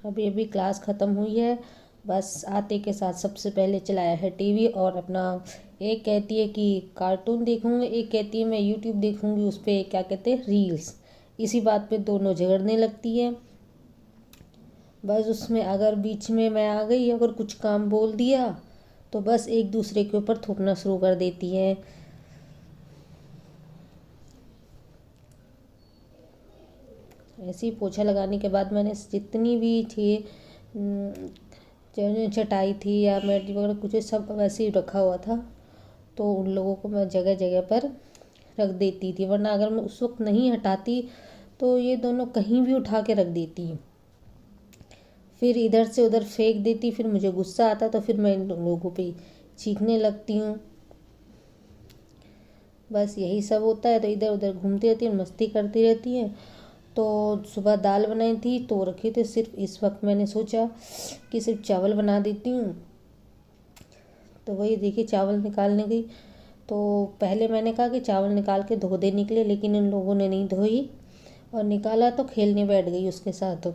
अभी अभी क्लास ख़त्म हुई है, बस आते के साथ सबसे पहले चलाया है टीवी और अपना एक कहती है कि कार्टून देखूँगी, एक कहती है मैं यूट्यूब देखूँगी, उस पर क्या कहते हैं रील्स। इसी बात पे दोनों झगड़ने लगती है। बस उसमें अगर बीच में मैं आ गई, अगर कुछ काम बोल दिया तो बस एक दूसरे के ऊपर थूकना शुरू कर देती है। ऐसे ही पोछा लगाने के बाद मैंने जितनी भी थी चटाई थी या मैट वगैरह कुछ सब वैसे ही रखा हुआ था, तो उन लोगों को मैं जगह जगह पर रख देती थी, वरना अगर मैं उस वक्त नहीं हटाती तो ये दोनों कहीं भी उठा के रख देती। फिर इधर से उधर फेंक देती, फिर मुझे गुस्सा आता तो फिर मैं इन लोगों पे चीखने लगती हूँ। बस यही सब होता है, तो इधर उधर घूमती रहती हैं, मस्ती करती रहती हैं। तो सुबह दाल बनाई थी तो रखी थी, सिर्फ इस वक्त मैंने सोचा कि सिर्फ चावल बना देती हूँ। तो वही देखिए चावल निकालने गई, तो पहले मैंने कहा कि चावल निकाल के धो दे निकले, लेकिन इन लोगों ने नहीं धोई और निकाला तो खेलने बैठ गई उसके साथ।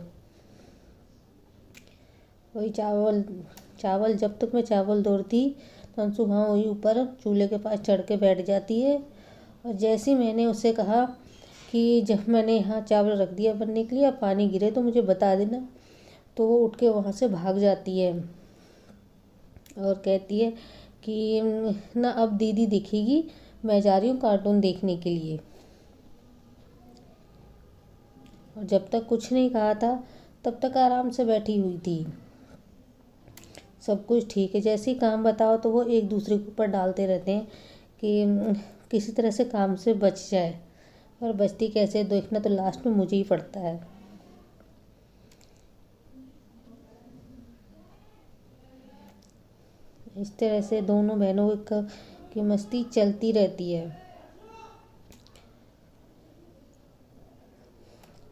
वही चावल चावल जब तक मैं चावल दौड़ती तो अंशु वहाँ वही ऊपर चूल्हे के पास चढ़ के बैठ जाती है। और जैसे ही मैंने उससे कहा कि जब मैंने यहाँ चावल रख दिया बनने के लिए, अब पानी गिरे तो मुझे बता देना, तो वो उठ के वहाँ से भाग जाती है और कहती है कि ना अब दीदी दिखेगी, मैं जा रही हूँ कार्टून देखने के लिए। और जब तक कुछ नहीं कहा था तब तक आराम से बैठी हुई थी, सब कुछ ठीक है। जैसे ही काम बताओ तो वो एक दूसरे के ऊपर डालते रहते हैं कि किसी तरह से काम से बच जाए, और बचती कैसे देखना तो लास्ट में मुझे ही पड़ता है। इस तरह से दोनों बहनों की मस्ती चलती रहती है।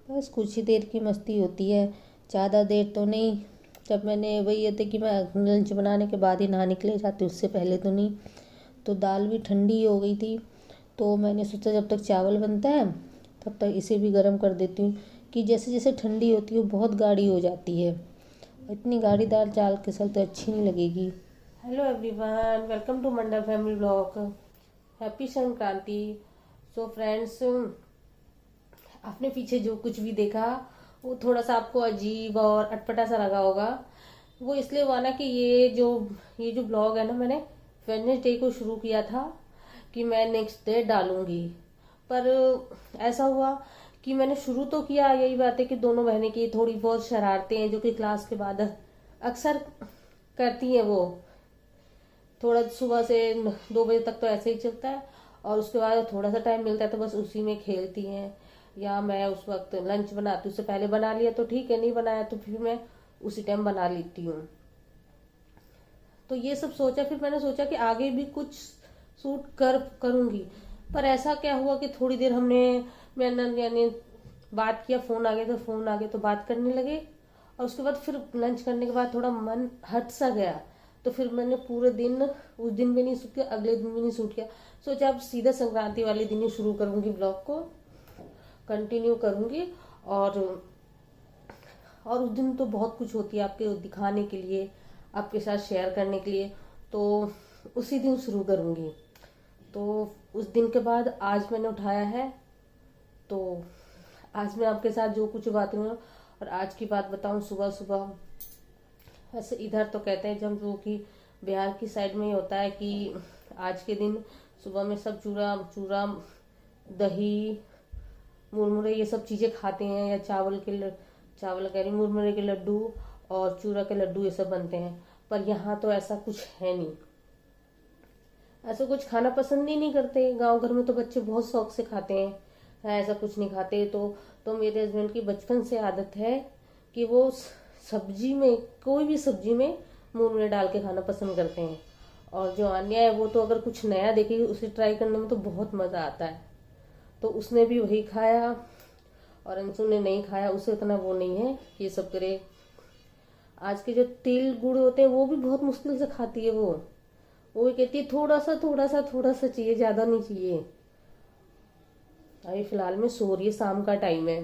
बस कुछ ही देर की मस्ती होती है, ज़्यादा देर तो नहीं। जब मैंने वही ये थे कि मैं लंच बनाने के बाद ही नहा निकले जाती, उससे पहले तो नहीं। तो दाल भी ठंडी हो गई थी, तो मैंने सोचा जब तक चावल बनता है तब तक इसे भी गर्म कर देती हूँ, कि जैसे जैसे ठंडी होती है वो बहुत गाढ़ी हो जाती है। इतनी गाढ़ी दाल चावल के साथ तो अच्छी नहीं लगेगी। Hello everyone, welcome to Mandal family blog. Happy Sankranti. So friends, आपने पीछे जो कुछ भी देखा वो थोड़ा सा आपको अजीब और अटपटा सा लगा होगा। वो इसलिए हुआ ना कि ये जो ब्लॉग है ना, मैंने वेडनेसडे को शुरू किया था कि मैं नेक्स्ट डे डालूंगी, पर ऐसा हुआ कि मैंने शुरू तो किया। यही बात है कि दोनों बहनें की थोड़ी बहुत शरारतें हैं जो कि क्लास के बाद अक्सर करती हैं। वो थोड़ा सुबह से 2 बजे तक तो ऐसे ही चलता है, और उसके बाद थोड़ा सा टाइम मिलता है तो बस उसी में खेलती हैं। या मैं उस वक्त लंच बनाती हूँ, उससे पहले बना लिया तो ठीक है, नहीं बनाया तो फिर मैं उसी टाइम बना लेती हूँ। तो ये सब सोचा, फिर मैंने सोचा कि आगे भी कुछ सूट करूंगी। पर ऐसा क्या हुआ कि थोड़ी देर मैंने यानी बात किया, फोन आ गया तो बात करने लगे, और उसके बाद फिर लंच करने के बाद थोड़ा मन हट सा गया, तो फिर मैंने पूरे दिन उस दिन भी नहीं शूट किया, अगले दिन भी नहीं शूट किया। सोचा अब सीधा संक्रांति वाले दिन ही शुरू करूंगी, ब्लॉग को कंटिन्यू करूंगी। और और उस दिन तो बहुत कुछ होती है आपके दिखाने के लिए, आपके साथ शेयर करने के लिए, तो उसी दिन शुरू करूंगी। तो उस दिन के बाद आज मैंने उठाया है, तो आज मैं आपके साथ जो कुछ बात करूँ और आज की बात बताऊं। सुबह सुबह वैसे इधर तो कहते हैं, जब जो कि बिहार की साइड में ही होता है कि आज के दिन सुबह में सब चूरा चूरा दही मुरमुरे ये सब चीजें खाते हैं, या चावल कह रही मुरमुरे के लड्डू और चूरा के लड्डू ये सब बनते हैं। पर यहाँ तो ऐसा कुछ है नहीं, ऐसा कुछ खाना पसंद ही नहीं करते। गांव घर में तो बच्चे बहुत शौक से खाते हैं, ऐसा कुछ नहीं खाते। तो मेरे हस्बैंड की बचपन से आदत है कि वो सब्जी में, कोई भी सब्जी में मुरमुरे डाल के खाना पसंद करते हैं। और जो आन्या है वो तो अगर कुछ नया देखेगी उसे ट्राई करने में तो बहुत मजा आता है। तो उसने भी वही खाया, और अंशु ने नहीं खाया, उसे इतना वो नहीं है कि ये सब करे। आज के जो तिल गुड़ होते हैं वो भी बहुत मुश्किल से खाती है वो भी कहती है थोड़ा सा थोड़ा सा थोड़ा सा चाहिए, ज्यादा नहीं चाहिए। अभी फिलहाल में सो रही है, शाम का टाइम है।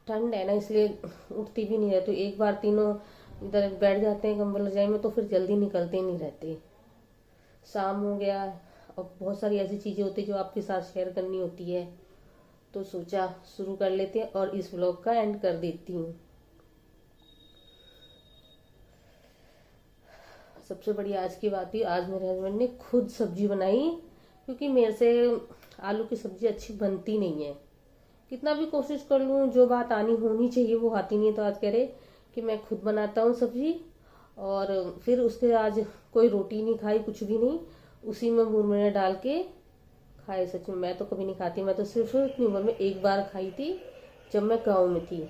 ठंड है ना, इसलिए उठती भी नहीं रहती। तो एक बार तीनों इधर बैठ जाते हैं कंबल रजाई में तो फिर जल्दी निकलते नहीं रहते। शाम हो गया और बहुत सारी ऐसी चीज़ें होती है जो आपके साथ शेयर करनी होती है, तो सोचा शुरू कर लेते हैं और इस व्लॉग का एंड कर देती हूँ। सबसे बड़ी आज की बात थी, आज मेरे हस्बैंड ने खुद सब्जी बनाई, क्योंकि मेरे से आलू की सब्जी अच्छी बनती नहीं है। कितना भी कोशिश कर लूँ, जो बात आनी होनी चाहिए वो आती नहीं है। तो आज कह रहे कि मैं खुद बनाता हूँ सब्जी, और फिर उसके आज कोई रोटी नहीं खाई, कुछ भी नहीं, उसी में मुरमुरे डाल के खाए। सच में मैं तो कभी नहीं खाती, मैं तो सिर्फ इतनी उम्र में एक बार खाई थी जब मैं गाँव में थी।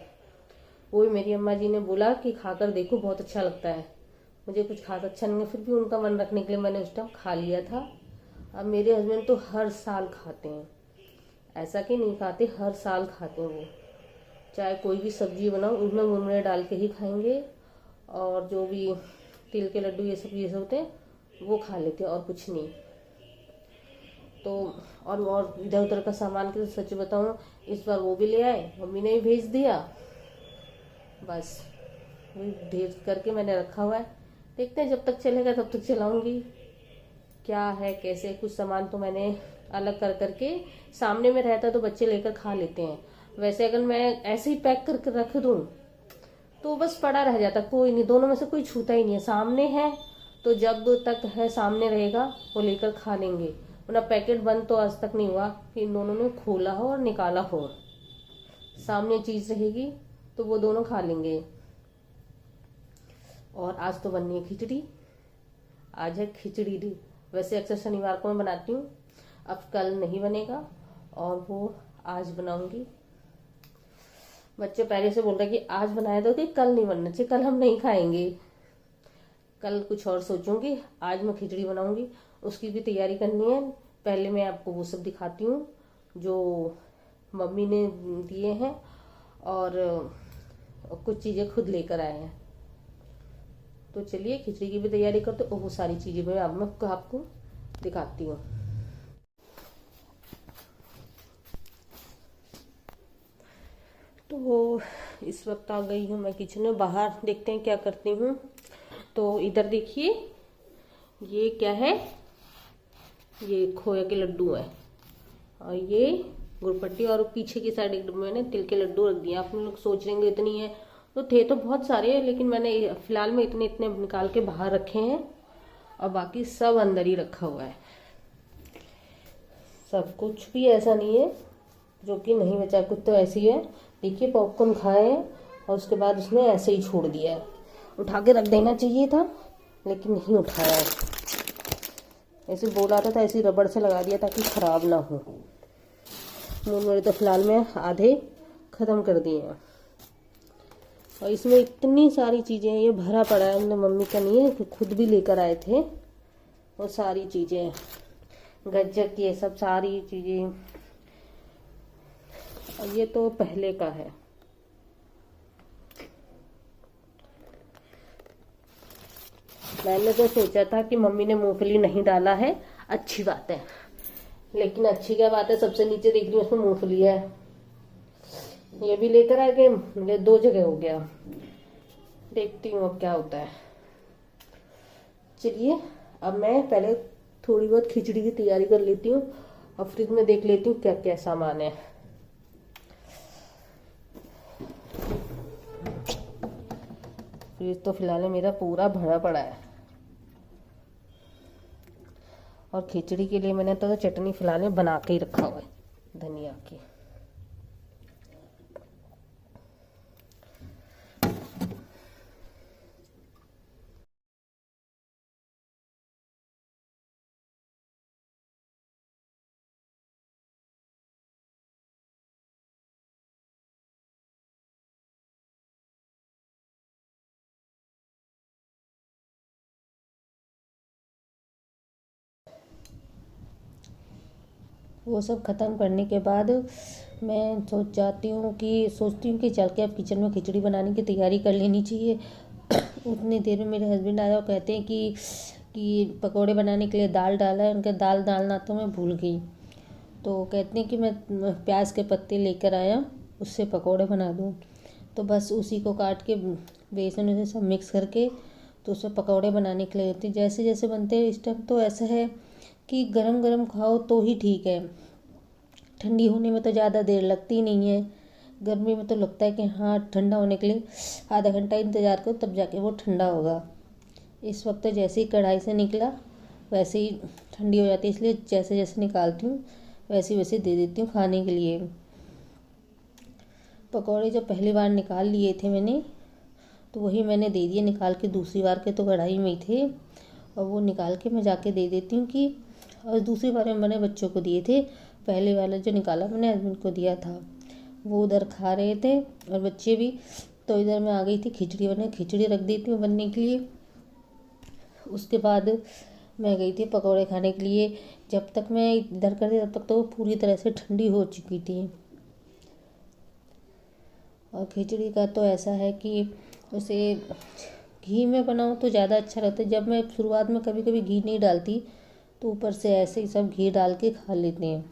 वो भी मेरी अम्मा जी ने बोला कि खाकर देखो बहुत अच्छा लगता है। मुझे कुछ खास अच्छा नहीं है, फिर भी उनका मन रखने के लिए मैंने उस टाइम खा लिया था। अब मेरे हस्बैंड तो हर साल खाते हैं, ऐसा कि नहीं खाते, हर साल खाते हैं वो। चाहे कोई भी सब्जी बनाओ उसमें मुरमुरे डाल के ही खाएंगे, और जो भी तिल के लड्डू ये सब होते हैं वो खा लेते हैं, और कुछ नहीं। तो और इधर उधर का सामान के सच बताऊँ, इस बार वो भी ले आए, मम्मी ने भी भेज दिया। बस वही भेज करके मैंने रखा हुआ है, देखते हैं जब तक चलेगा तब तक चलाऊंगी। क्या है कैसे, कुछ सामान तो मैंने अलग कर करके, सामने में रहता तो बच्चे लेकर खा लेते हैं। वैसे अगर मैं ऐसे ही पैक करके रख दूं तो बस पड़ा रह जाता, कोई नहीं, दोनों में से कोई छूता ही नहीं है। सामने है तो जब तक है सामने रहेगा वो लेकर खा लेंगे, वरना पैकेट बंद तो आज तक नहीं हुआ कि इन दोनों ने खोला हो और निकाला हो। सामने चीज रहेगी तो वो दोनों खा लेंगे। और आज तो बननी है खिचड़ी, आज है खिचड़ी डी। वैसे अक्सर शनिवार को मैं बनाती हूँ, अब कल नहीं बनेगा और वो आज बनाऊंगी। बच्चे पहले से बोल रहे कि आज बनाया दो, कि कल नहीं बनना चाहिए, कल हम नहीं खाएंगे, कल कुछ और सोचूंगी। आज मैं खिचड़ी बनाऊंगी, उसकी भी तैयारी करनी है। पहले मैं आपको वो सब दिखाती हूँ जो मम्मी ने दिए हैं, और कुछ चीज़ें खुद लेकर आए हैं। तो चलिए खिचड़ी की भी तैयारी करते और वो सारी चीज़ें मैं आपको दिखाती हूँ। तो इस वक्त आ गई हूँ मैं किचन में, बाहर देखते हैं क्या करती हूँ। तो इधर देखिए ये क्या है, ये खोया के लड्डू है, और ये गुड़पट्टी, और पीछे की साइड एक मैंने तिल के लड्डू रख दिए। आप लोग सोच रहे इतनी है, तो थे तो बहुत सारे हैं, लेकिन मैंने फिलहाल में इतने इतने निकाल के बाहर रखे हैं, और बाकी सब अंदर ही रखा हुआ है। सब कुछ भी ऐसा नहीं है जो कि नहीं बचा, कुछ तो ऐसी है। देखिए पॉपकॉर्न खाए और उसके बाद उसने ऐसे ही छोड़ दिया है। उठा के रख देना चाहिए था, लेकिन नहीं उठाया है। ऐसे बोला था ऐसे रबड़ से लगा दिया ताकि खराब ना हो। मुरमुरे तो फिलहाल में आधे ख़त्म कर दिए हैं, और इसमें इतनी सारी चीज़ें हैं, ये भरा पड़ा है। हमने मम्मी का नहीं है, खुद भी लेकर आए थे वो सारी चीज़ें, गज्जक ये सब सारी चीज़ें। और ये तो पहले का है। मैंने तो सोचा था कि मम्मी ने मूंगफली नहीं डाला है, अच्छी बात है, लेकिन अच्छी क्या बात है, सबसे नीचे देख रही हूँ उसमें मूंगफली है। ये भी लेकर आ गए, मेरे 2 जगह हो गया। देखती हूँ अब क्या होता है। चलिए अब मैं पहले थोड़ी बहुत खिचड़ी की तैयारी कर लेती हूँ, और फ्रिज में देख लेती हूँ क्या क्या सामान है। फ्रिज तो फिलहाल मेरा पूरा भरा पड़ा है, और खिचड़ी के लिए मैंने तो चटनी फिलहाल में बना के ही रखा हुआ है धनिया की। वो सब ख़त्म करने के बाद मैं सोचती हूँ कि चल के अब किचन में खिचड़ी बनाने की तैयारी कर लेनी चाहिए। उतनी देर में मेरे हस्बैंड आए और कहते हैं कि पकोड़े बनाने के लिए दाल डाला है। उनके दाल डालना तो मैं भूल गई, तो कहते हैं कि मैं प्याज के पत्ते लेकर आया उससे पकोड़े बना दूँ। तो बस उसी को काट के बेसन में सब मिक्स करके तो उससे पकौड़े बनाने के लिए होती। जैसे जैसे बनते हैं इस टाइम तो ऐसा है कि गरम गरम खाओ तो ही ठीक है, ठंडी होने में तो ज़्यादा देर लगती नहीं है। गर्मी में तो लगता है कि हाँ ठंडा होने के लिए आधा घंटा इंतज़ार करो तब जाके वो ठंडा होगा। इस वक्त जैसे ही कढ़ाई से निकला वैसे ही ठंडी हो जाती है, इसलिए जैसे जैसे निकालती हूँ वैसे वैसे दे देती हूँ खाने के लिए। पकौड़े जब पहली बार निकाल लिए थे मैंने तो वही मैंने दे दिए निकाल के, दूसरी बार के तो कढ़ाई में ही थे और वो निकाल के मैं जाके दे देती हूँ कि, और दूसरी बार में मैंने बच्चों को दिए थे, पहले वाला जो निकाला मैंने हस्बैंड को दिया था। वो उधर खा रहे थे और बच्चे भी, तो इधर मैं आ गई थी खिचड़ी बने, खिचड़ी रख देती हूँ बनने के लिए। उसके बाद मैं गई थी पकौड़े खाने के लिए। जब तक मैं इधर कर दी तब तक तो वो पूरी तरह से ठंडी हो चुकी थी। और खिचड़ी का तो ऐसा है कि उसे घी में बनाऊँ तो ज़्यादा अच्छा रहता है। जब मैं शुरुआत में कभी कभी घी नहीं डालती तो ऊपर से ऐसे ही सब घी डाल के खा लेते हैं।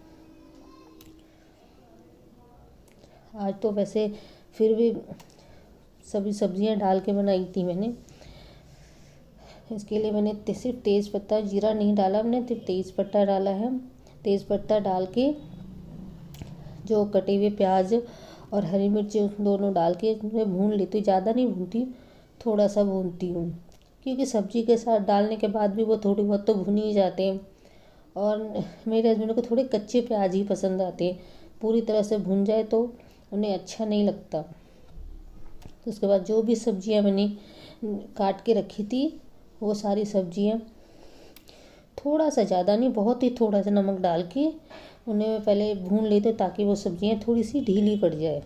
आज तो वैसे फिर भी सभी सब्जियां डाल के बनाई थी मैंने। इसके लिए मैंने सिर्फ तेज़ पत्ता जीरा नहीं डाला, मैंने सिर्फ तेज़ पत्ता डाला है। तेज़ पत्ता डाल के जो कटे हुए प्याज और हरी मिर्च दोनों डाल के मैं भून लेती हूँ। ज़्यादा नहीं भूनती, थोड़ा सा भूनती हूँ, क्योंकि सब्जी के साथ डालने के बाद भी वो थोड़ी बहुत तो भुन ही जाते हैं। और मेरे हस्बैंड को थोड़े कच्चे प्याज ही पसंद आते हैं, पूरी तरह से भुन जाए तो उन्हें अच्छा नहीं लगता। तो उसके बाद जो भी सब्जियां मैंने काट के रखी थी वो सारी सब्जियां थोड़ा सा, ज़्यादा नहीं, बहुत ही थोड़ा सा नमक डाल के उन्हें मैं पहले भून लेती हूँ ताकि वो सब्जियां थोड़ी सी ढीली पड़ जाए।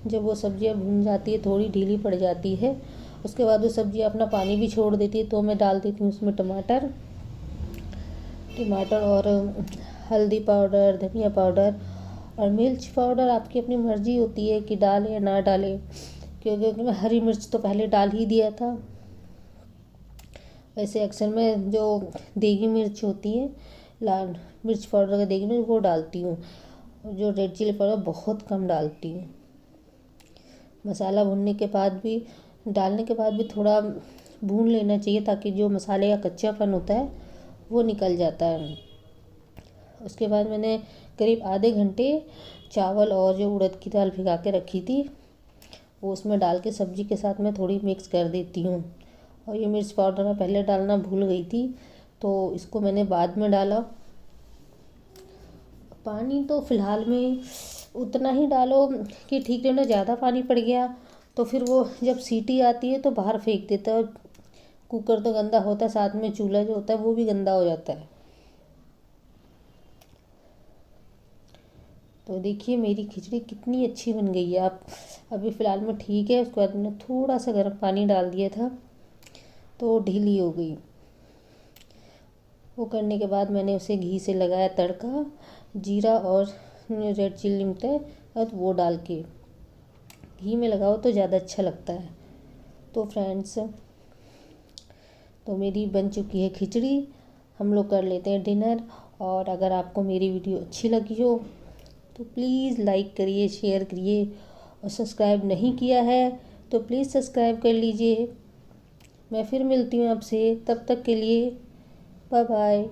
जब वो सब्जियां भून जाती है, थोड़ी ढीली पड़ जाती है, उसके बाद वो सब्जियां अपना पानी भी छोड़ देती है तो मैं डाल देती हूँ उसमें टमाटर और हल्दी पाउडर, धनिया पाउडर और मिर्च पाउडर। आपकी अपनी मर्ज़ी होती है कि डालें या ना डालें, क्योंकि मैं हरी मिर्च तो पहले डाल ही दिया था। वैसे अक्सर मैं जो देगी मिर्च होती है, लाल मिर्च पाउडर का देगी मिर्च, वो डालती हूँ। जो रेड चिली पाउडर बहुत कम डालती हूँ। मसाला भूनने के बाद भी, डालने के बाद भी थोड़ा भून लेना चाहिए ताकि जो मसाले का कच्चापन होता है वो निकल जाता है। उसके बाद मैंने करीब आधे घंटे चावल और जो उड़द की दाल भिगा के रखी थी वो उसमें डाल के सब्जी के साथ मैं थोड़ी मिक्स कर देती हूँ। और ये मिर्च पाउडर मैं पहले डालना भूल गई थी तो इसको मैंने बाद में डाला। पानी तो फ़िलहाल में उतना ही डालो कि ठीक है ना, ज़्यादा पानी पड़ गया तो फिर वो जब सीटी आती है तो बाहर फेंक देता है। कुकर तो गंदा होता है, साथ में चूल्हा जो होता है वो भी गंदा हो जाता है। तो देखिए मेरी खिचड़ी कितनी अच्छी बन गई है। आप अभी फ़िलहाल में ठीक है। उसके बाद मैंने थोड़ा सा गर्म पानी डाल दिया था तो ढीली हो गई। वो करने के बाद मैंने उसे घी से लगाया तड़का, जीरा और रेड चिल्ली मिलता है और वो डाल के घी में लगाओ तो ज़्यादा अच्छा लगता है। तो फ्रेंड्स, तो मेरी बन चुकी है खिचड़ी। हम लोग कर लेते हैं डिनर। और अगर आपको मेरी वीडियो अच्छी लगी हो तो प्लीज़ लाइक करिए, शेयर करिए, और सब्सक्राइब नहीं किया है तो प्लीज़ सब्सक्राइब कर लीजिए। मैं फिर मिलती हूँ आपसे, तब तक के लिए बाय बाय।